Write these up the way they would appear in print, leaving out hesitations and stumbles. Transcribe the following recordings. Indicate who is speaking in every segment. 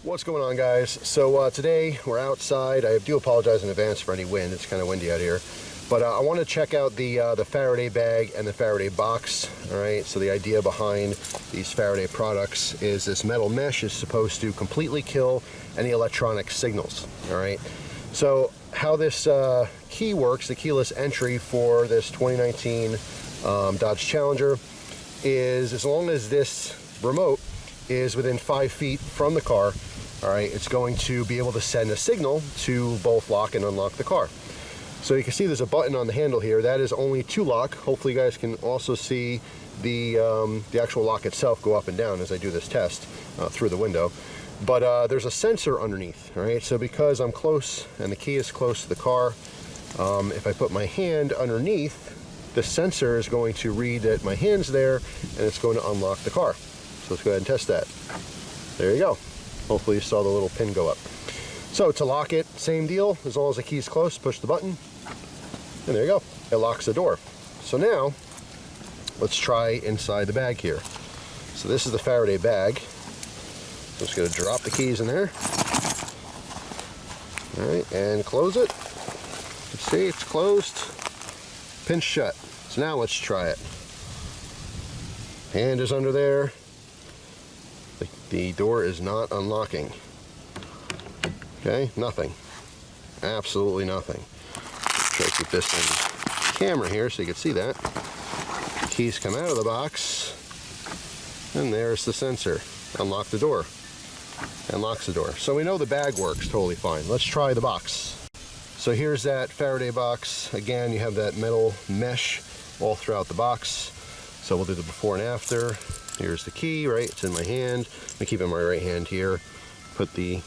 Speaker 1: What's going on, guys? So today we're outside. I do apologize in advance for any wind. It's kind of windy out here. But I want to check out the Faraday Bag and the Faraday Box. All right, so the idea behind these Faraday products is this metal mesh is supposed to completely kill any electronic signals. All right, so how this key works, the keyless entry for this 2019 Dodge Challenger, is as long as this remote is within 5 feet from the car, all right, it's going to be able to send a signal to both lock and unlock the car. So you can see there's a button on the handle here. That is only to lock. Hopefully you guys can also see the actual lock itself go up and down as I do this test through the window. But there's a sensor underneath, all right? So because I'm close and the key is close to the car, if I put my hand underneath, the sensor is going to read that my hand's there and it's going to unlock the car. So let's go ahead and test that. There you go. Hopefully you saw the little pin go up. So to lock it, same deal. As long as the key's close, push the button, and there you go. It locks the door. So now, let's try inside the bag here. So this is the Faraday Bag. So I'm just going to drop the keys in there. All right, and close it. You can see it's closed, pinched shut. So now let's try it. Hand is under there. The door is not unlocking. Okay, nothing. Absolutely nothing. Try to keep this in camera here so you can see that. The keys come out of the box, and there's the sensor. Unlock the door. And locks the door. So we know the bag works totally fine. Let's try the box. So here's that Faraday box. Again, you have that metal mesh all throughout the box. So we'll do the before and after. Here's the key, right? It's in my hand. I keep it in my right hand here. Put the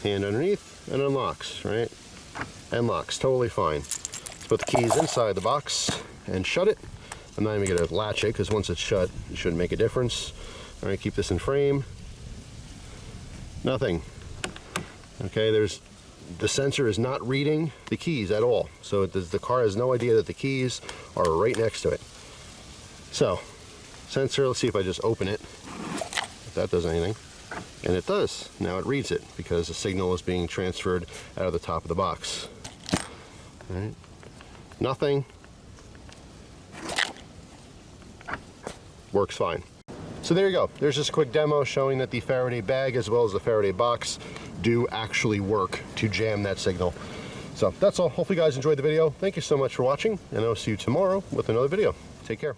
Speaker 1: hand underneath and unlocks, right? And locks, totally fine. Let's put the keys inside the box and shut it. I'm not even gonna latch it because once it's shut, it shouldn't make a difference. All right, keep this in frame. Nothing. Okay, the sensor is not reading the keys at all. So the car has no idea that the keys are right next to it. So, sensor, let's see if I just open it, if that does anything. And it does. Now it reads it because the signal is being transferred out of the top of the box. All right. Nothing. Works fine. So there you go. There's just a quick demo showing that the Faraday Bag as well as the Faraday Box do actually work to jam that signal. So that's all. Hopefully you guys enjoyed the video. Thank you so much for watching, and I'll see you tomorrow with another video. Take care.